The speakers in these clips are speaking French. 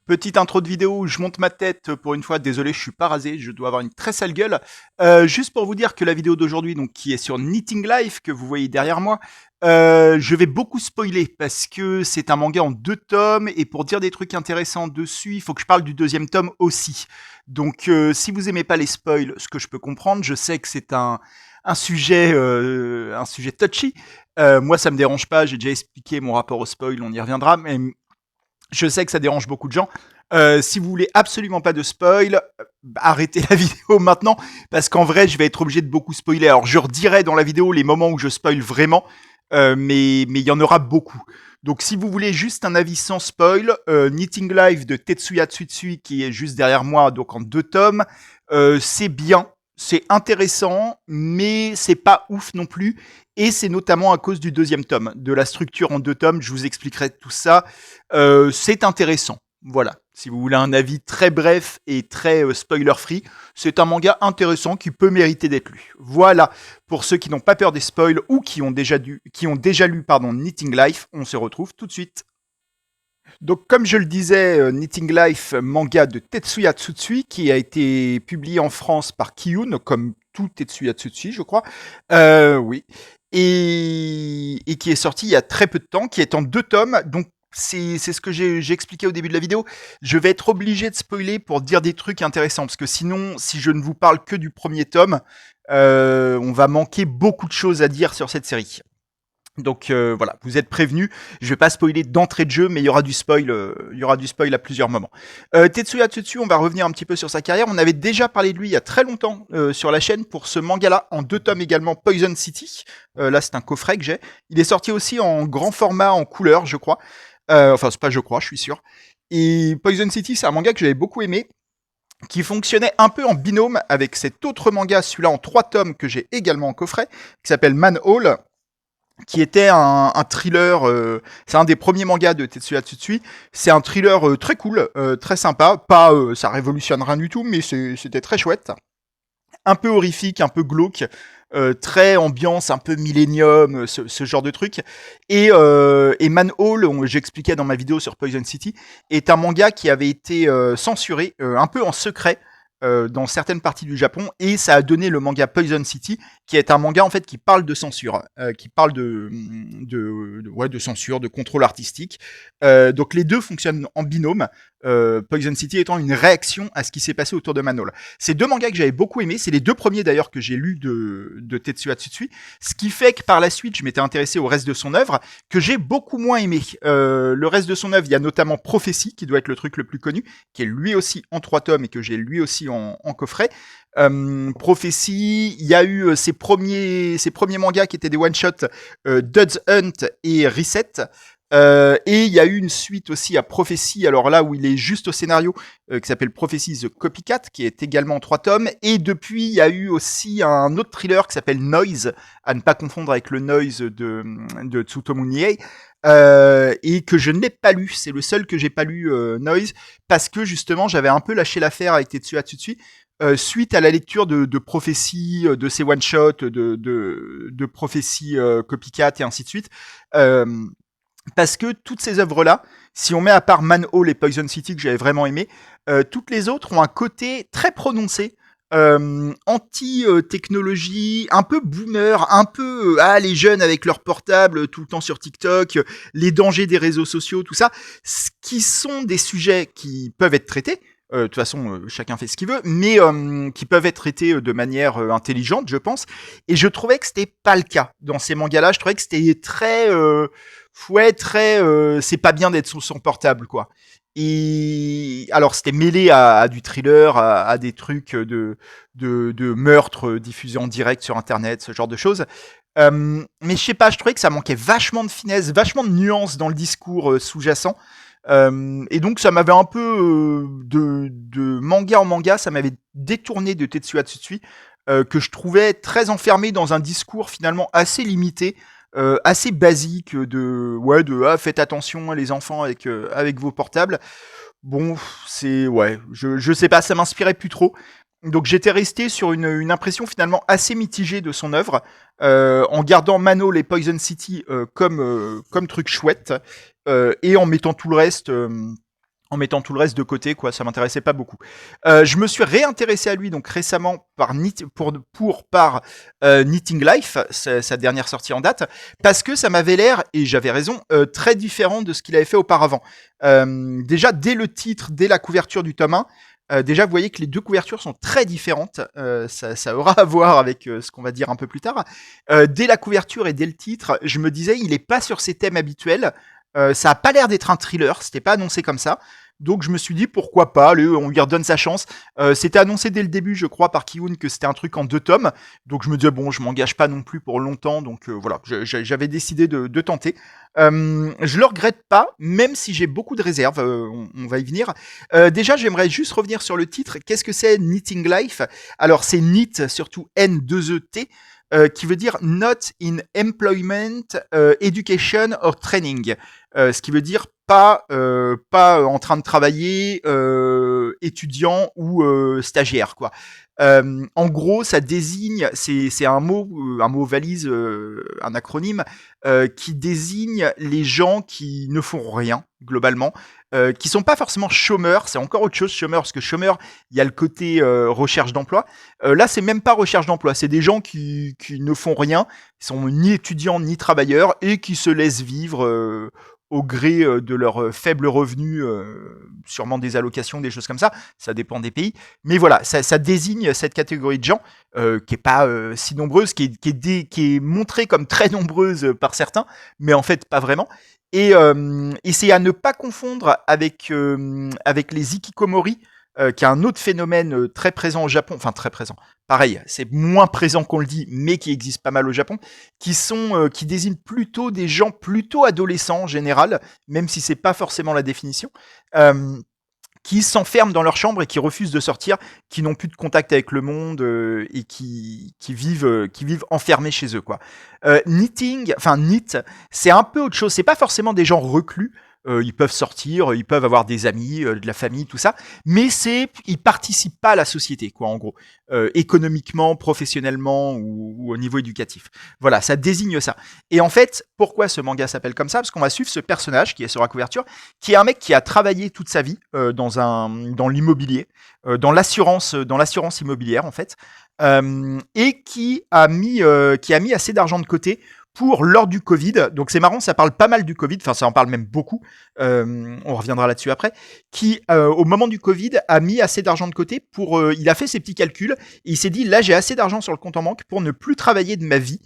Petite intro de vidéo où je monte ma tête pour une fois. Désolé, je suis pas rasé, je dois avoir une très sale gueule. Juste pour vous dire que la vidéo d'aujourd'hui, donc qui est sur Knitting Life que vous voyez derrière moi, je vais beaucoup spoiler parce que c'est un manga en 2 tomes et pour dire des trucs intéressants dessus, il faut que je parle du deuxième tome aussi. Donc, si vous aimez pas les spoils, ce que je peux comprendre, je sais que c'est un sujet touchy. Moi, ça me dérange pas. J'ai déjà expliqué mon rapport au spoil, on y reviendra, mais je sais que ça dérange beaucoup de gens. Si vous voulez absolument pas de spoil, arrêtez la vidéo maintenant, parce qu'en vrai, je vais être obligé de beaucoup spoiler. Alors, je redirai dans la vidéo les moments où je spoil vraiment, mais il y en aura beaucoup. Donc, si vous voulez juste un avis sans spoil, Knitting Live de Tetsuya Tsutsui, qui est juste derrière moi, donc en 2 tomes, c'est bien, c'est intéressant, mais c'est pas ouf non plus. Et c'est notamment à cause du deuxième tome, de la structure en 2 tomes. Je vous expliquerai tout ça. C'est intéressant. Voilà. Si vous voulez un avis très bref et très spoiler-free, c'est un manga intéressant qui peut mériter d'être lu. Voilà. Pour ceux qui n'ont pas peur des spoils ou qui ont déjà lu Knitting Life, on se retrouve tout de suite. Donc, comme je le disais, Knitting Life, manga de Tetsuya Tsutsui, qui a été publié en France par Kiyun, comme tout Tetsuya Tsutsui, je crois. Oui. Et qui est sorti il y a très peu de temps, qui est en 2 tomes. Donc, c'est ce que j'ai expliqué au début de la vidéo. Je vais être obligé de spoiler pour dire des trucs intéressants, parce que sinon, si je ne vous parle que du premier tome, on va manquer beaucoup de choses à dire sur cette série. Donc voilà, vous êtes prévenus. Je vais pas spoiler d'entrée de jeu, mais il y aura du spoil à plusieurs moments. Tetsuya Tsutsu, on va revenir un petit peu sur sa carrière. On avait déjà parlé de lui il y a très longtemps sur la chaîne pour ce manga-là, en 2 tomes également, Poison City. Là, c'est un coffret que j'ai. Il est sorti aussi en grand format, en couleur, je crois. Enfin, c'est pas je crois, je suis sûr. Et Poison City, c'est un manga que j'avais beaucoup aimé, qui fonctionnait un peu en binôme avec cet autre manga, celui-là en 3 tomes que j'ai également en coffret, qui s'appelle Manhole, qui était un thriller. C'est un des premiers mangas de Tetsuya Tsutsui. C'est un thriller très cool, très sympa. Pas, ça révolutionne rien du tout, mais c'était très chouette. Un peu horrifique, un peu glauque, très ambiance, un peu millénium, ce genre de truc. Et Manhole, j'expliquais dans ma vidéo sur Poison City, est un manga qui avait été censuré, un peu en secret, dans certaines parties du Japon, et ça a donné le manga Poison City, qui est un manga en fait qui parle de censure, qui parle de censure, de contrôle artistique. Donc les deux fonctionnent en binôme. Poison City étant une réaction à ce qui s'est passé autour de Manhole. C'est 2 mangas que j'avais beaucoup aimé. C'est les 2 premiers d'ailleurs que j'ai lus de Tetsuya Tsutsui. Ce qui fait que par la suite, je m'étais intéressé au reste de son œuvre, que j'ai beaucoup moins aimé. Le reste de son œuvre, il y a notamment Prophétie, qui doit être le truc le plus connu, qui est lui aussi en 3 tomes et que j'ai lui aussi en coffret. Prophétie, il y a eu ses premiers mangas qui étaient des one-shots, Dud's Hunt et Reset. Et il y a eu une suite aussi à Prophétie, alors là où il est juste au scénario, qui s'appelle Prophétie The Copycat, qui est également en 3 tomes. Et depuis, il y a eu aussi un autre thriller qui s'appelle Noise, à ne pas confondre avec le Noise de Tsutomu Nie, et que je n'ai pas lu. C'est le seul que j'ai pas lu, Noise, parce que justement, j'avais un peu lâché l'affaire avec Tetsuya Tsutsui. Suite à la lecture de prophéties, de ces one-shots, de prophéties copycat et ainsi de suite. Euh, Parce que toutes ces œuvres-là, si on met à part Manhole et Poison City que j'avais vraiment aimé, toutes les autres ont un côté très prononcé, anti-technologie, un peu boomer, un peu les jeunes avec leur portable tout le temps sur TikTok, les dangers des réseaux sociaux, tout ça, ce qui sont des sujets qui peuvent être traités. De toute façon, chacun fait ce qu'il veut, mais qui peuvent être traités de manière intelligente, je pense. Et je trouvais que c'était pas le cas dans ces mangas-là. Je trouvais que c'était très ouais, très c'est pas bien d'être sur son portable, quoi. Et alors c'était mêlé à du thriller, à des trucs de meurtres diffusés en direct sur internet, ce genre de choses. Mais je sais pas, je trouvais que ça manquait vachement de finesse, vachement de nuances dans le discours sous-jacent. Et donc ça m'avait un peu de manga en manga, ça m'avait détourné de Tetsuya Tsutsui, que je trouvais très enfermé dans un discours finalement assez limité, assez basique de faites attention les enfants avec vos portables. Bon, c'est ouais, je sais pas, ça m'inspirait plus trop. Donc j'étais resté sur une impression finalement assez mitigée de son œuvre, en gardant Manhole et Poison City comme truc chouette, et en mettant tout le reste en mettant tout le reste de côté, quoi. Ça m'intéressait pas beaucoup. Je me suis réintéressé à lui donc récemment par Knitting Life, sa dernière sortie en date, parce que ça m'avait l'air, et j'avais raison, très différent de ce qu'il avait fait auparavant. Déjà, dès le titre, dès la couverture du tome 1, déjà, vous voyez que les deux couvertures sont très différentes. Ça aura à voir avec ce qu'on va dire un peu plus tard. Dès la couverture et dès le titre, je me disais, il est pas sur ses thèmes habituels. Ça a pas l'air d'être un thriller, c'était pas annoncé comme ça. Donc je me suis dit pourquoi pas, on lui redonne sa chance. C'était annoncé dès le début, je crois, par Ki-hoon que c'était un truc en 2 tomes. Donc je me disais bon, je m'engage pas non plus pour longtemps, donc voilà, j'avais décidé de tenter. Je le regrette pas, même si j'ai beaucoup de réserves. On va y venir. Déjà, j'aimerais juste revenir sur le titre. Qu'est-ce que c'est Knitting Life? Alors c'est knit, surtout N2ET. Qui veut dire Not in Employment, Education or Training, ce qui veut dire pas en train de travailler, étudiant ou stagiaire, quoi. En gros, ça désigne, c'est un mot valise, un acronyme qui désigne les gens qui ne font rien globalement, qui sont pas forcément chômeurs. C'est encore autre chose chômeur, parce que chômeur, il y a le côté recherche d'emploi. Là, c'est même pas recherche d'emploi, c'est des gens qui ne font rien, ils sont ni étudiants ni travailleurs et qui se laissent vivre au gré de leurs faibles revenus, sûrement des allocations, des choses comme ça dépend des pays. Mais voilà, ça désigne cette catégorie de gens qui est pas si nombreuse, qui est montrée comme très nombreuse par certains, mais en fait pas vraiment. Et c'est à ne pas confondre avec les hikikomori, qui est un autre phénomène très présent au Japon, enfin très présent. Pareil, c'est moins présent qu'on le dit, mais qui existe pas mal au Japon, qui désignent plutôt des gens plutôt adolescents en général, même si c'est pas forcément la définition. Euh, qui s'enferment dans leur chambre et qui refusent de sortir, qui n'ont plus de contact avec le monde et qui vivent enfermés chez eux, quoi. Knit, c'est un peu autre chose. C'est pas forcément des gens reclus. Ils peuvent sortir, ils peuvent avoir des amis, de la famille, tout ça, mais ils participent pas à la société, quoi, en gros, économiquement, professionnellement ou au niveau éducatif. Voilà, ça désigne ça. Et en fait, pourquoi ce manga s'appelle comme ça? Parce qu'on va suivre ce personnage qui est sur la couverture, qui est un mec qui a travaillé toute sa vie dans l'immobilier, dans l'assurance immobilière en fait, et qui a mis assez d'argent de côté pour lors du Covid. Donc c'est marrant, ça parle pas mal du Covid, enfin ça en parle même beaucoup. On reviendra là-dessus après. Qui au moment du Covid a mis assez d'argent de côté il a fait ses petits calculs et il s'est dit là j'ai assez d'argent sur le compte en banque pour ne plus travailler de ma vie.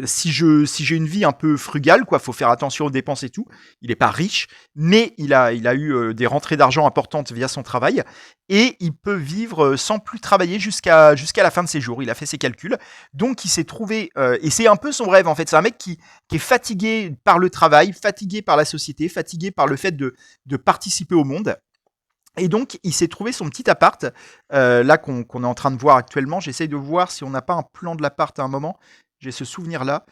Si j'ai une vie un peu frugale, quoi, faut faire attention aux dépenses et tout. Il est pas riche, mais il a eu des rentrées d'argent importantes via son travail et il peut vivre sans plus travailler jusqu'à la fin de ses jours. Il a fait ses calculs, donc il s'est trouvé et c'est un peu son rêve en fait. C'est un mec qui est fatigué par le travail, fatigué par la société, fatigué par le fait de participer au monde. Et donc, il s'est trouvé son petit appart, là qu'on est en train de voir actuellement. J'essaye de voir si on n'a pas un plan de l'appart à un moment. J'ai ce souvenir-là.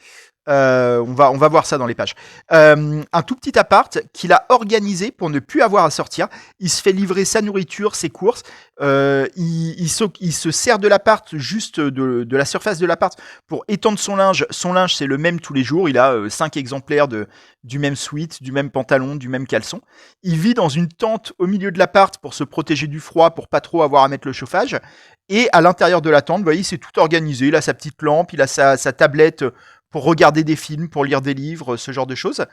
On va voir ça dans les pages. Un tout petit appart qu'il a organisé pour ne plus avoir à sortir. Il se fait livrer sa nourriture, ses courses. Il se sert de l'appart, juste de la surface de l'appart, pour étendre son linge. Son linge, c'est le même tous les jours. Il a 5 exemplaires du même sweat, du même pantalon, du même caleçon. Il vit dans une tente au milieu de l'appart pour se protéger du froid, pour pas trop avoir à mettre le chauffage. Et à l'intérieur de la tente, vous voyez, c'est tout organisé. Il a sa petite lampe, il a sa tablette pour regarder des films, pour lire des livres, ce genre de choses.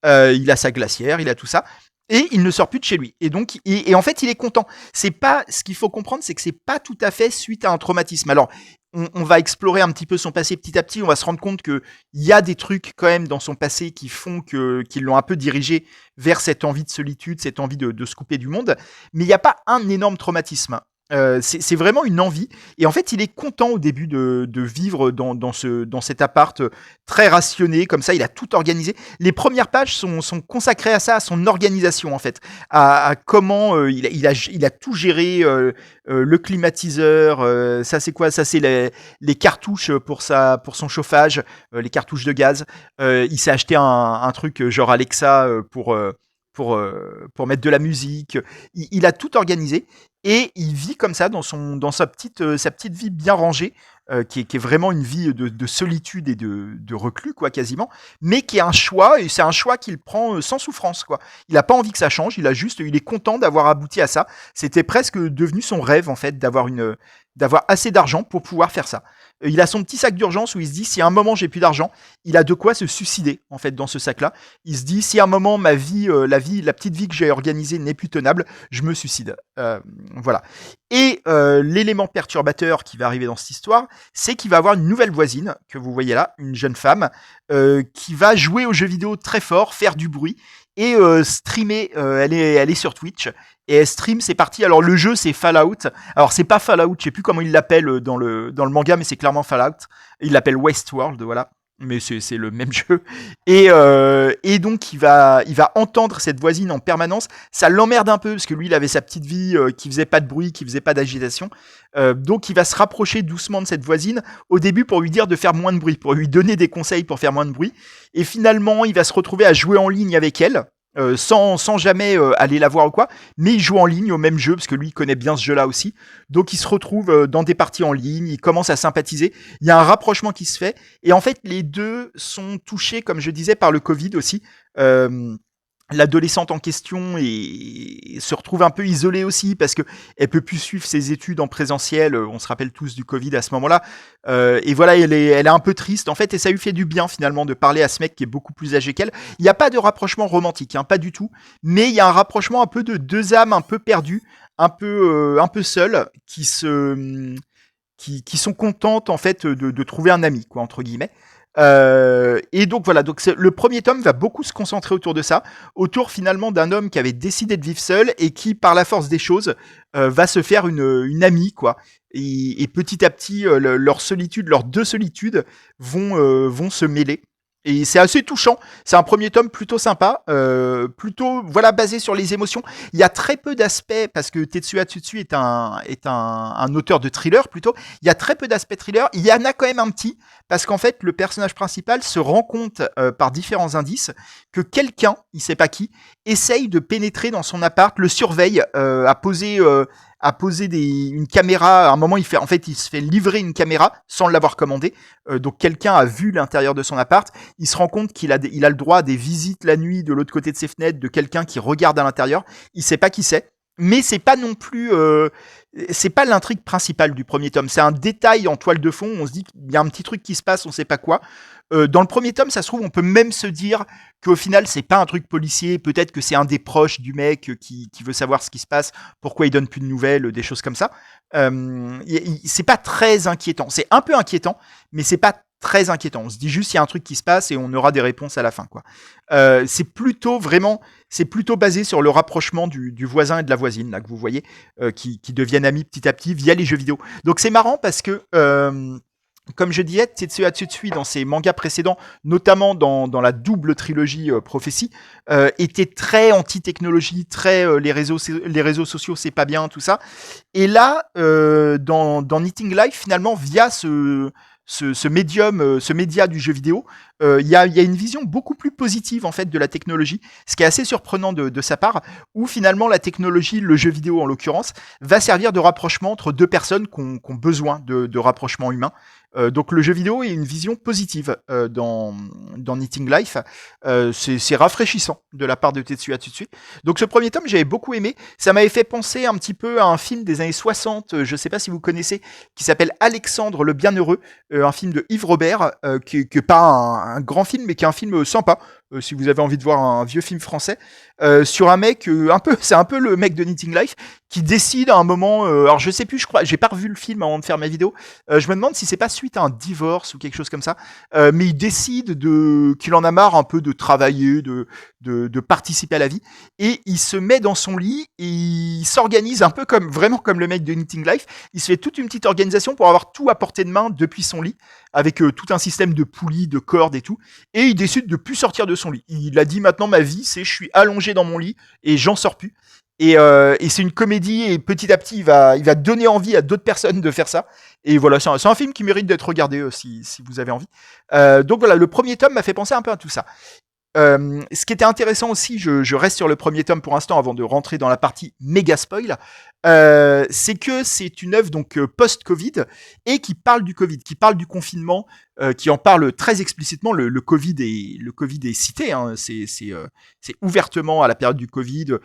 Il a sa glacière, il a tout ça. Et il ne sort plus de chez lui. Et donc, et en fait, il est content. C'est pas, ce qu'il faut comprendre, c'est que c'est pas tout à fait suite à un traumatisme. Alors, on va explorer un petit peu son passé petit à petit. On va se rendre compte que il y a des trucs quand même dans son passé qui font qu'ils l'ont un peu dirigé vers cette envie de solitude, cette envie de se couper du monde. Mais il n'y a pas un énorme traumatisme. C'est vraiment une envie. Et en fait, il est content au début de vivre dans cet appart très rationné, comme ça. Il a tout organisé. Les premières pages sont consacrées à ça, à son organisation, en fait. À comment il a tout géré. Le climatiseur, ça c'est quoi? Ça c'est les cartouches pour son chauffage, les cartouches de gaz. Il s'est acheté un truc genre Alexa pour mettre de la musique. Il a tout organisé et il vit comme ça dans sa petite vie bien rangée, qui est vraiment une vie de solitude et de reclus, quoi, quasiment, mais qui est un choix, et c'est un choix qu'il prend sans souffrance, quoi. Il a pas envie que ça change, il est content d'avoir abouti à ça. C'était presque devenu son rêve, en fait, d'avoir assez d'argent pour pouvoir faire ça. Il a son petit sac d'urgence où il se dit, si à un moment j'ai plus d'argent, il a de quoi se suicider, en fait, dans ce sac-là. Il se dit, si à un moment ma vie, la petite vie que j'ai organisée n'est plus tenable, je me suicide. Voilà. Et l'élément perturbateur qui va arriver dans cette histoire, c'est qu'il va avoir une nouvelle voisine, que vous voyez là, une jeune femme, qui va jouer aux jeux vidéo très fort, faire du bruit, et streamer, elle est sur Twitch, et elle stream, c'est parti. Alors le jeu c'est Fallout, alors c'est pas Fallout, je sais plus comment il l'appelle dans le manga, mais c'est clairement Fallout, il l'appelle Westworld, voilà. Mais c'est le même jeu. Et donc il va entendre cette voisine en permanence. Ça l'emmerde un peu parce que lui il avait sa petite vie qui faisait pas de bruit, qui faisait pas d'agitation. Donc il va se rapprocher doucement de cette voisine au début pour lui dire de faire moins de bruit, pour lui donner des conseils pour faire moins de bruit. Et finalement il va se retrouver à jouer en ligne avec elle. Sans jamais aller la voir ou quoi, mais il joue en ligne au même jeu parce que lui il connaît bien ce jeu-là aussi. Donc il se retrouve dans des parties en ligne, il commence à sympathiser. Il y a un rapprochement qui se fait et en fait les deux sont touchés, comme je disais, par le Covid aussi. L'adolescente en question se retrouve un peu isolée aussi parce que elle peut plus suivre ses études en présentiel. On se rappelle tous du Covid à ce moment-là. Et voilà, elle est un peu triste en fait, et ça lui fait du bien finalement de parler à ce mec qui est beaucoup plus âgé qu'elle. Il n'y a pas de rapprochement romantique, hein, pas du tout, mais il y a un rapprochement un peu de deux âmes un peu perdues, un peu seules, qui sont contentes en fait de trouver un ami, quoi, entre guillemets. Et donc voilà, donc le premier tome va beaucoup se concentrer autour de ça, autour finalement d'un homme qui avait décidé de vivre seul et qui, par la force des choses, va se faire une amie, quoi. Et petit à petit, leur solitude, leurs deux solitudes vont se mêler. Et c'est assez touchant. C'est un premier tome plutôt sympa, plutôt voilà basé sur les émotions. Il y a très peu d'aspects parce que Tetsuya Tsutsui est un auteur de thriller plutôt. Il y a très peu d'aspects thriller. Il y en a quand même un petit parce qu'en fait le personnage principal se rend compte par différents indices que quelqu'un, il sait pas qui, essaye de pénétrer dans son appart, le surveille, à poser une caméra. À un moment, il se fait livrer une caméra sans l'avoir commandé. Donc quelqu'un a vu l'intérieur de son appart. Il se rend compte qu'il a le droit à des visites la nuit de l'autre côté de ses fenêtres de quelqu'un qui regarde à l'intérieur. Il sait pas qui c'est. Mais c'est pas non plus, c'est pas l'intrigue principale du premier tome. C'est un détail en toile de fond. On se dit qu'il y a un petit truc qui se passe, on sait pas quoi. Dans le premier tome, ça se trouve, on peut même se dire qu'au final, c'est pas un truc policier. Peut-être que c'est un des proches du mec qui veut savoir ce qui se passe, pourquoi il donne plus de nouvelles, des choses comme ça. C'est pas très inquiétant. C'est un peu inquiétant, mais c'est pas très inquiétant. On se dit juste il y a un truc qui se passe et on aura des réponses à la fin, quoi. C'est plutôt basé sur le rapprochement du voisin et de la voisine là que vous voyez, qui deviennent amis petit à petit via les jeux vidéo. Donc c'est marrant parce que comme je disais, Tetsuya Tsutsui dans ses mangas précédents, notamment dans la double trilogie Prophétie, était très anti-technologie, très les réseaux sociaux c'est pas bien, tout ça. Et là, dans Knitting Life, finalement, via ce médium, ce média du jeu vidéo, il y a une vision beaucoup plus positive en fait de la technologie, ce qui est assez surprenant de sa part, où finalement la technologie, le jeu vidéo en l'occurrence, va servir de rapprochement entre deux personnes qui ont besoin de rapprochement humain. Donc le jeu vidéo est une vision positive dans Knitting Life. C'est rafraîchissant de la part de Tetsuya Tsutsui. Donc ce premier tome, j'avais beaucoup aimé. Ça m'avait fait penser un petit peu à un film des années 60, je sais pas si vous connaissez, qui s'appelle Alexandre le Bienheureux, un film de Yves Robert, qui est pas un grand film, mais qui est un film sympa. Si vous avez envie de voir un vieux film français, sur un mec, c'est un peu le mec de Knitting Life, qui décide à un moment, alors je sais plus, je crois, j'ai pas revu le film avant de faire ma vidéo, je me demande si c'est pas suite à un divorce ou quelque chose comme ça, mais il décide qu'il en a marre un peu de travailler, de participer à la vie, et il se met dans son lit, et il s'organise un peu vraiment comme le mec de Knitting Life, il se fait toute une petite organisation pour avoir tout à portée de main depuis son lit, avec tout un système de poulies, de cordes et tout, et il décide de plus sortir de son lit. Il a dit maintenant ma vie, c'est je suis allongé dans mon lit et j'en sors plus. Et c'est une comédie et petit à petit il va donner envie à d'autres personnes de faire ça. Et voilà, c'est un film qui mérite d'être regardé si vous avez envie. Donc voilà, le premier tome m'a fait penser un peu à tout ça. Ce qui était intéressant aussi, je reste sur le premier tome pour l'instant avant de rentrer dans la partie méga spoil, c'est que c'est une œuvre donc post-Covid et qui parle du Covid, qui parle du confinement, qui en parle très explicitement. Le Covid est cité, hein, c'est ouvertement à la période du Covid.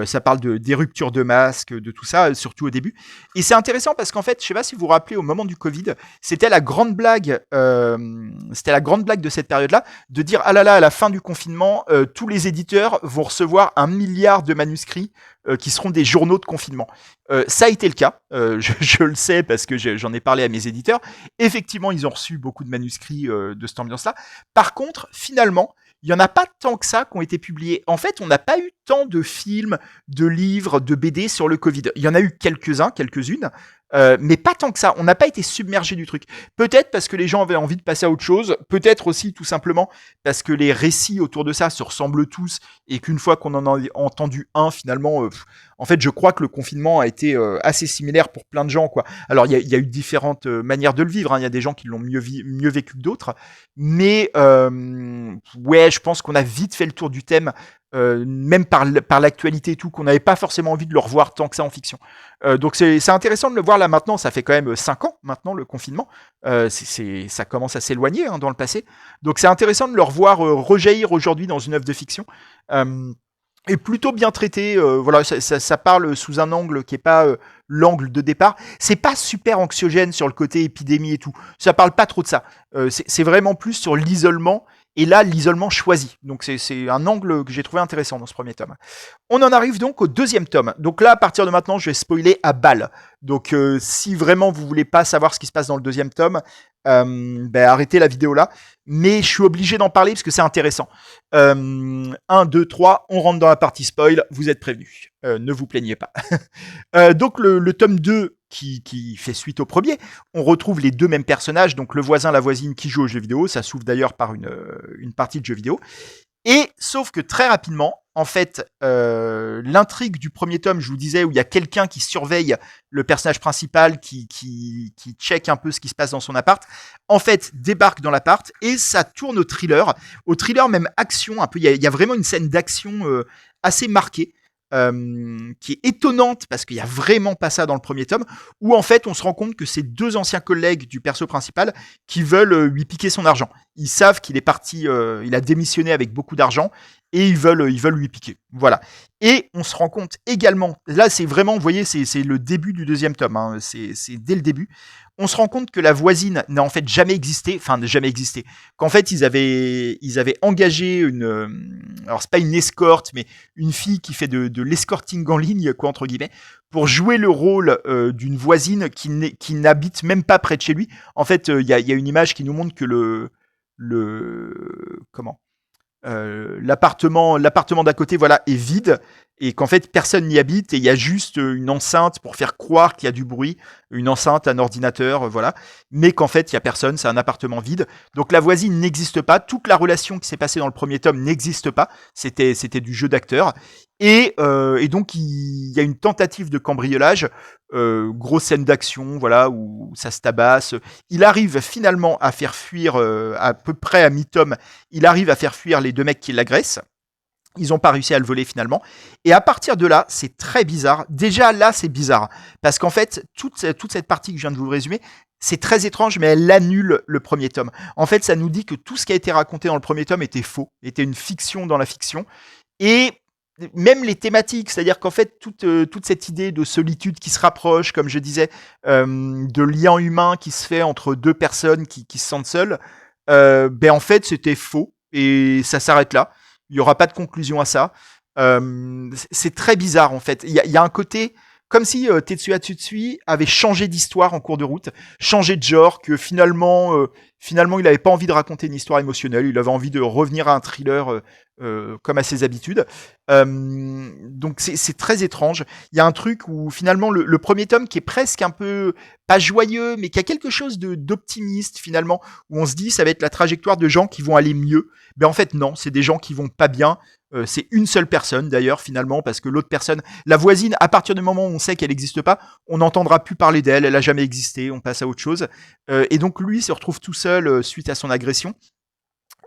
Ça parle des ruptures de masques, de tout ça, surtout au début. Et c'est intéressant parce qu'en fait, je sais pas si vous vous rappelez, au moment du Covid, c'était la grande blague, de cette période-là, de dire ah là là, à la fin du confinement, tous les éditeurs vont recevoir 1 milliard de manuscrits qui seront des journaux de confinement. Ça a été le cas, je le sais parce que j'en ai parlé à mes éditeurs. Effectivement, ils ont reçu beaucoup de manuscrits de cette ambiance-là. Par contre, finalement, il n'y en a pas tant que ça qui ont été publiés. En fait, on n'a pas eu tant de films, de livres, de BD sur le Covid. Il y en a eu quelques-unes, mais pas tant que ça. On n'a pas été submergé du truc. Peut-être parce que les gens avaient envie de passer à autre chose. Peut-être aussi, tout simplement, parce que les récits autour de ça se ressemblent tous et qu'une fois qu'on en a entendu un, finalement, en fait, je crois que le confinement a été assez similaire pour plein de gens, quoi. Alors, il y a eu différentes manières de le vivre, hein. Il y a des gens qui l'ont mieux vécu que d'autres. Mais, ouais, je pense qu'on a vite fait le tour du thème, même par l'actualité et tout, qu'on n'avait pas forcément envie de le revoir tant que ça en fiction. Donc, c'est intéressant de le voir là maintenant. Ça fait quand même 5 ans maintenant, le confinement. Ça commence à s'éloigner, hein, dans le passé. Donc, c'est intéressant de le revoir rejaillir aujourd'hui dans une œuvre de fiction. Est plutôt bien traité. Voilà, ça parle sous un angle qui est pas l'angle de départ. C'est pas super anxiogène sur le côté épidémie et tout. Ça parle pas trop de ça. C'est vraiment plus sur l'isolement. Et là, l'isolement choisi. Donc c'est un angle que j'ai trouvé intéressant dans ce premier tome. On en arrive donc au deuxième tome. Donc là, à partir de maintenant, je vais spoiler à balle. Donc si vraiment vous voulez pas savoir ce qui se passe dans le deuxième tome, arrêtez la vidéo là. Mais je suis obligé d'en parler parce que c'est intéressant. 1, 2, 3, on rentre dans la partie spoil. Vous êtes prévenus. Ne vous plaignez pas. Donc le tome 2 qui fait suite au premier, on retrouve les deux mêmes personnages, donc le voisin, la voisine qui joue aux jeux vidéo. Ça s'ouvre d'ailleurs par une partie de jeux vidéo. Et sauf que très rapidement, en fait, l'intrigue du premier tome, je vous disais, où il y a quelqu'un qui surveille le personnage principal, qui check un peu ce qui se passe dans son appart, en fait, débarque dans l'appart et ça tourne au thriller même action, un peu. Il y a vraiment une scène d'action assez marquée. Qui est étonnante parce qu'il y a vraiment pas ça dans le premier tome, où en fait on se rend compte que c'est deux anciens collègues du perso principal qui veulent lui piquer son argent. Ils savent qu'il est parti, il a démissionné avec beaucoup d'argent et ils veulent lui piquer. Voilà. Et on se rend compte également, là c'est vraiment, vous voyez, c'est le début du deuxième tome, hein, c'est dès le début. On se rend compte que la voisine n'a en fait jamais existé, qu'en fait ils avaient engagé alors c'est pas une escorte, mais une fille qui fait de l'escorting en ligne, quoi, entre guillemets, pour jouer le rôle d'une voisine qui n'habite même pas près de chez lui. En fait, il y a une image qui nous montre que l'appartement d'à côté, voilà, est vide et qu'en fait personne n'y habite et il y a juste une enceinte pour faire croire qu'il y a du bruit, une enceinte, un ordinateur, voilà, mais qu'en fait il y a personne, c'est un appartement vide. Donc la voisine n'existe pas, toute la relation qui s'est passée dans le premier tome n'existe pas, c'était du jeu d'acteur. Et donc il y a une tentative de cambriolage, grosse scène d'action, voilà, où ça se tabasse. Il arrive finalement à faire fuir, à peu près à mi-tome, il arrive à faire fuir les deux mecs qui l'agressent. Ils n'ont pas réussi à le voler finalement. Et à partir de là, c'est très bizarre. Déjà là, c'est bizarre. Parce qu'en fait, toute cette partie que je viens de vous résumer, c'est très étrange, mais elle annule le premier tome. En fait, ça nous dit que tout ce qui a été raconté dans le premier tome était faux, était une fiction dans la fiction. Et même les thématiques, c'est-à-dire qu'en fait, toute cette idée de solitude qui se rapproche, comme je disais, de lien humain qui se fait entre deux personnes qui se sentent seules, en fait, c'était faux. Et ça s'arrête là. Il n'y aura pas de conclusion à ça. C'est très bizarre, en fait. Il y a un côté comme si Tetsuya Tsutsui avait changé d'histoire en cours de route, changé de genre, que finalement, il n'avait pas envie de raconter une histoire émotionnelle, il avait envie de revenir à un thriller comme à ses habitudes. Donc c'est très étrange. Il y a un truc où finalement le premier tome qui est presque un peu, pas joyeux, mais qui a quelque chose d'optimiste finalement, où on se dit ça va être la trajectoire de gens qui vont aller mieux. En fait non, c'est des gens qui vont pas bien. C'est une seule personne d'ailleurs finalement, parce que l'autre personne, la voisine, à partir du moment où on sait qu'elle n'existe pas, on n'entendra plus parler d'elle, elle a jamais existé, on passe à autre chose. Et donc lui se retrouve tout seul suite à son agression.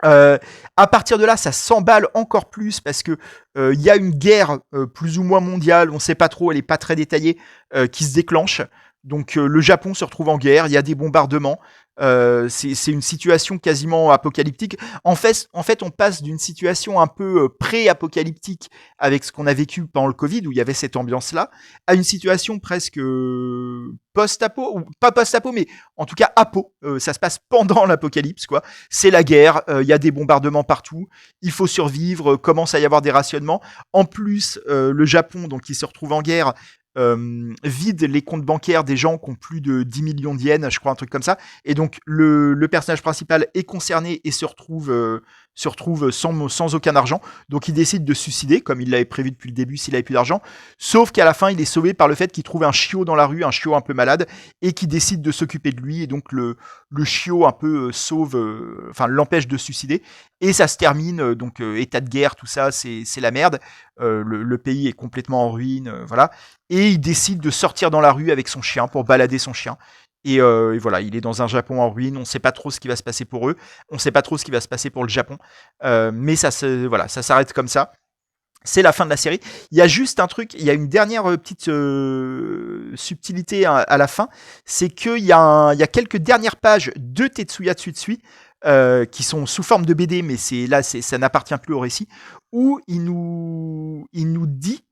Euh, à partir de là, ça s'emballe encore plus parce que il y a une guerre plus ou moins mondiale, on ne sait pas trop, elle est pas très détaillée, qui se déclenche. Donc le Japon se retrouve en guerre, il y a des bombardements. C'est une situation quasiment apocalyptique. En fait, on passe d'une situation un peu pré-apocalyptique avec ce qu'on a vécu pendant le Covid, où il y avait cette ambiance-là, à une situation presque post-apo, ou pas post-apo, mais en tout cas apo. Ça se passe pendant l'apocalypse, quoi. C'est la guerre, il y a des bombardements partout, il faut survivre, commence à y avoir des rationnements. En plus, le Japon, donc il se retrouve en guerre, vide les comptes bancaires des gens qui ont plus de 10 millions de yens, je crois, un truc comme ça. Et donc, le personnage principal est concerné et se retrouve sans aucun argent. Donc, il décide de se suicider, comme il l'avait prévu depuis le début, s'il avait plus d'argent. Sauf qu'à la fin, il est sauvé par le fait qu'il trouve un chiot dans la rue, un chiot un peu malade, et qui décide de s'occuper de lui. Et donc, le chiot un peu l'empêche de se suicider. Et ça se termine, donc, état de guerre, tout ça, c'est la merde. Le pays est complètement en ruine, voilà. Et il décide de sortir dans la rue avec son chien pour balader son chien. Et voilà, il est dans un Japon en ruine. On ne sait pas trop ce qui va se passer pour eux. On ne sait pas trop ce qui va se passer pour le Japon. Mais ça s'arrête comme ça. C'est la fin de la série. Il y a juste un truc, il y a une dernière petite subtilité à la fin, c'est qu'il y a quelques dernières pages de Tetsuya Tsutsui qui sont sous forme de BD, mais ça n'appartient plus au récit, où il nous dit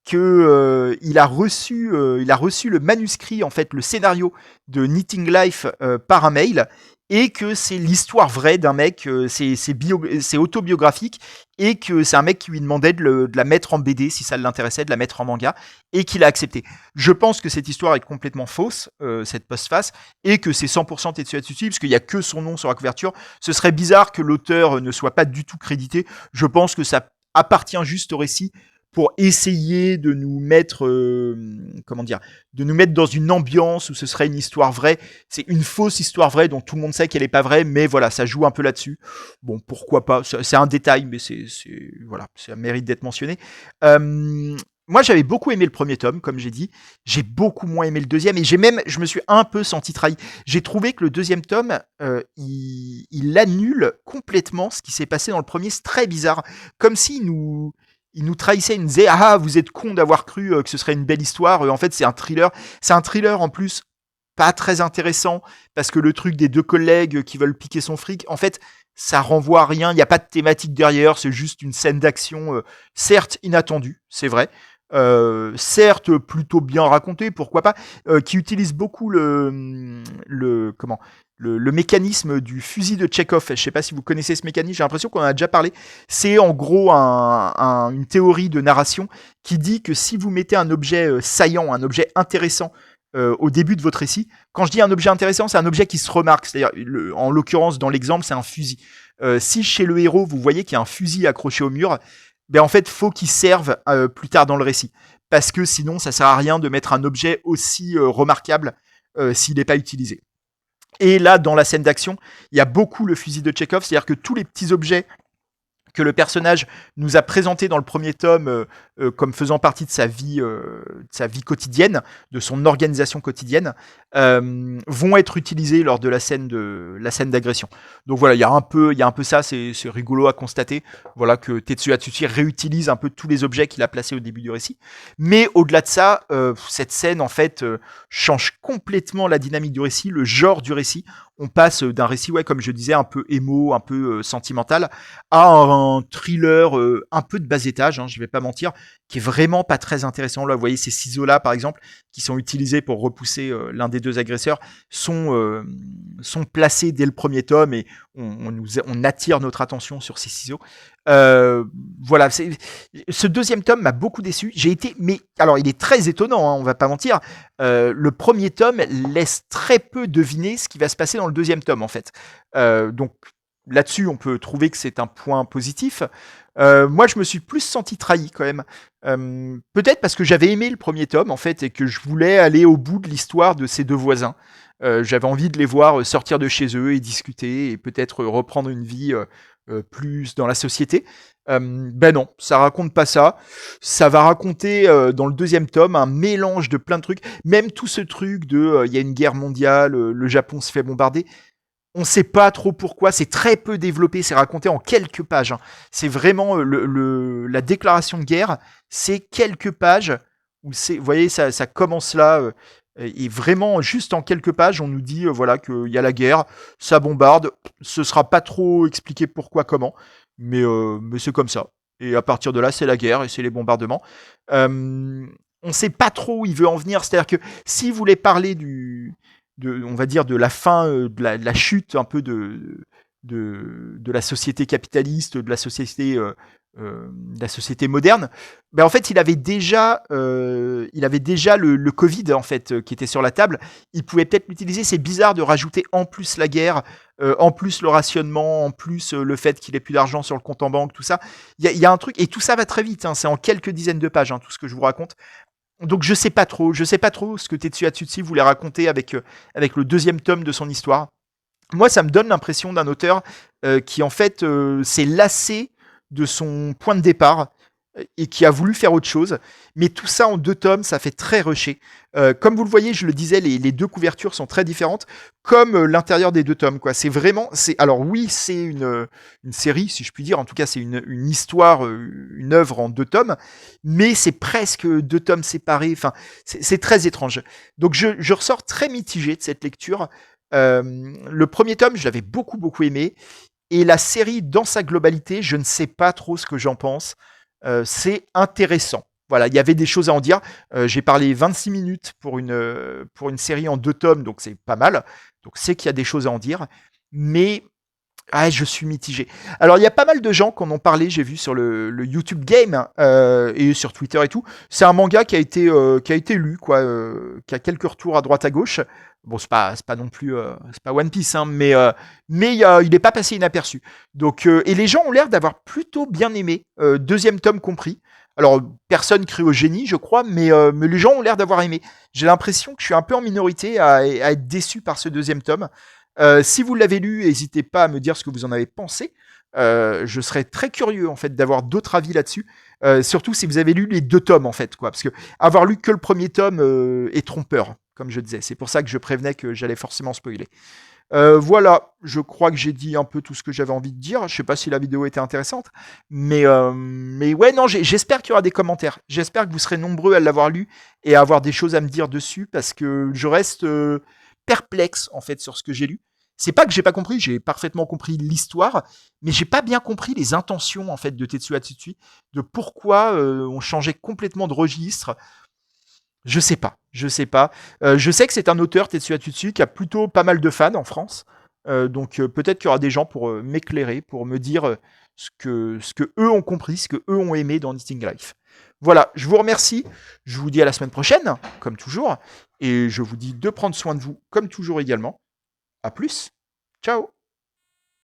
que il a reçu le manuscrit, en fait, le scénario de Knitting Life par un mail, et que c'est l'histoire vraie d'un mec, c'est autobiographique, et que c'est un mec qui lui demandait de la mettre en BD si ça l'intéressait, de la mettre en manga, et qu'il a accepté. Je pense que cette histoire est complètement fausse, cette postface, et que c'est 100% Tetsuya Tsutsui, parce qu'il n'y a que son nom sur la couverture. Ce serait bizarre que l'auteur ne soit pas du tout crédité. Je pense que ça appartient juste au récit pour essayer de nous mettre, de nous mettre dans une ambiance où ce serait une histoire vraie. C'est une fausse histoire vraie dont tout le monde sait qu'elle est pas vraie, mais voilà, ça joue un peu là-dessus. Bon, pourquoi pas. C'est un détail, mais voilà, ça mérite d'être mentionné. Moi, j'avais beaucoup aimé le premier tome, comme j'ai dit. J'ai beaucoup moins aimé le deuxième, et je me suis un peu senti trahi. J'ai trouvé que le deuxième tome, il annule complètement ce qui s'est passé dans le premier. C'est très bizarre, comme il nous trahissait, il nous disait ah vous êtes con d'avoir cru que ce serait une belle histoire. En fait, c'est un thriller. C'est un thriller en plus pas très intéressant parce que le truc des deux collègues qui veulent piquer son fric, en fait, ça renvoie à rien. Il n'y a pas de thématique derrière. C'est juste une scène d'action, certes inattendue, c'est vrai. Certes plutôt bien racontée, pourquoi pas, qui utilise beaucoup le mécanisme du fusil de Chekhov. Je ne sais pas si vous connaissez ce mécanisme, j'ai l'impression qu'on en a déjà parlé. C'est en gros une théorie de narration qui dit que si vous mettez un objet saillant, un objet intéressant au début de votre récit, quand je dis un objet intéressant, c'est un objet qui se remarque. C'est-à-dire, en l'occurrence, dans l'exemple, c'est un fusil. Si chez le héros, vous voyez qu'il y a un fusil accroché au mur, ben en fait, faut qu'il serve plus tard dans le récit. Parce que sinon, ça sert à rien de mettre un objet aussi remarquable s'il n'est pas utilisé. Et là, dans la scène d'action, il y a beaucoup le fusil de Chekhov, c'est-à-dire que tous les petits objets que le personnage nous a présenté dans le premier tome comme faisant partie de sa vie quotidienne, de son organisation quotidienne, vont être utilisés lors de la scène d'agression. Donc voilà, il y a un peu ça, c'est rigolo à constater, voilà, que Tetsuya Tsutsui réutilise un peu tous les objets qu'il a placés au début du récit. Mais au-delà de ça, cette scène en fait change complètement la dynamique du récit, le genre du récit. On passe d'un récit, ouais, comme je disais, un peu émo, un peu sentimental, à un thriller un peu de bas étage, hein, je vais pas mentir, qui est vraiment pas très intéressant. Là, vous voyez ces ciseaux-là, par exemple, qui sont utilisés pour repousser l'un des deux agresseurs, sont placés dès le premier tome, et on attire notre attention sur ces ciseaux. Voilà, ce deuxième tome m'a beaucoup déçu. Mais alors il est très étonnant, hein, on va pas mentir. Le premier tome laisse très peu deviner ce qui va se passer dans le deuxième tome, en fait. Donc là-dessus, on peut trouver que c'est un point positif. Moi, je me suis plus senti trahi quand même. Peut-être parce que j'avais aimé le premier tome, en fait, et que je voulais aller au bout de l'histoire de ces deux voisins. J'avais envie de les voir sortir de chez eux et discuter, et peut-être reprendre une vie plus dans la société. Ben non, ça raconte pas ça. Ça va raconter dans le deuxième tome un mélange de plein de trucs. Même tout ce truc de il y a une guerre mondiale, le Japon se fait bombarder. On sait pas trop pourquoi, c'est très peu développé, c'est raconté en quelques pages, hein. C'est vraiment la déclaration de guerre, c'est quelques pages où vous voyez, ça commence là, et vraiment juste en quelques pages, on nous dit voilà qu'il y a la guerre, ça bombarde, ce sera pas trop expliqué pourquoi, comment, mais c'est comme ça. Et à partir de là, c'est la guerre et c'est les bombardements. Euh, on sait pas trop où il veut en venir, c'est-à-dire que s'il voulait parler on va dire, de la fin, de la chute un peu de la société capitaliste, de la société moderne, ben en fait, il avait déjà le Covid en fait qui était sur la table. Il pouvait peut-être l'utiliser. C'est bizarre de rajouter en plus la guerre, en plus le rationnement, en plus le fait qu'il ait plus d'argent sur le compte en banque, tout ça. Il y a un truc et tout ça va très vite. Hein, c'est en quelques dizaines de pages, hein, tout ce que je vous raconte. Donc je sais pas trop ce que Tetsuya Tsutsi voulait raconter avec le deuxième tome de son histoire. Moi, ça me donne l'impression d'un auteur qui en fait s'est lassé de son point de départ et qui a voulu faire autre chose. Mais tout ça en 2 tomes, ça fait très rushé. Comme vous le voyez, je le disais, les 2 couvertures sont très différentes, comme l'intérieur des 2 tomes. Quoi. C'est vraiment, alors oui, c'est une série, si je puis dire. En tout cas, c'est une histoire, une œuvre en 2 tomes, mais c'est presque 2 tomes séparés. Enfin, c'est très étrange. Donc, je ressors très mitigé de cette lecture. Le premier tome, je l'avais beaucoup aimé. Et la série, dans sa globalité, je ne sais pas trop ce que j'en pense. C'est intéressant. Voilà, il y avait des choses à en dire. J'ai parlé 26 minutes pour une série en 2 tomes, donc c'est pas mal. Donc c'est qu'il y a des choses à en dire. Mais je suis mitigé. Alors, il y a pas mal de gens qui en ont parlé, j'ai vu sur le YouTube Game et sur Twitter et tout. C'est un manga qui a été lu, quoi, qui a quelques retours à droite à gauche. Bon, c'est pas non plus, c'est pas One Piece, hein, mais il n'est pas passé inaperçu. Donc, et les gens ont l'air d'avoir plutôt bien aimé, deuxième tome compris. Alors, personne crie au génie, je crois, mais les gens ont l'air d'avoir aimé. J'ai l'impression que je suis un peu en minorité à être déçu par ce deuxième tome. Si vous l'avez lu, n'hésitez pas à me dire ce que vous en avez pensé. Je serais très curieux en fait d'avoir d'autres avis là-dessus. Surtout si vous avez lu les 2 tomes en fait, quoi. Parce que avoir lu que le premier tome est trompeur, comme je disais. C'est pour ça que je prévenais que j'allais forcément spoiler. Voilà, je crois que j'ai dit un peu tout ce que j'avais envie de dire. Je sais pas si la vidéo était intéressante, mais ouais, non, j'espère qu'il y aura des commentaires. J'espère que vous serez nombreux à l'avoir lu et à avoir des choses à me dire dessus parce que je reste perplexe en fait sur ce que j'ai lu. C'est pas que j'ai pas compris, j'ai parfaitement compris l'histoire, mais j'ai pas bien compris les intentions en fait de Tetsuya Tsutsui, de pourquoi on changeait complètement de registre. Je sais pas, je sais pas. Je sais que c'est un auteur Tetsuya Tsutsui qui a plutôt pas mal de fans en France, donc peut-être qu'il y aura des gens pour m'éclairer, pour me dire ce que eux ont compris, ce que eux ont aimé dans Knitting Life. Voilà, je vous remercie. Je vous dis à la semaine prochaine, comme toujours, et je vous dis de prendre soin de vous, comme toujours également. À plus. Ciao.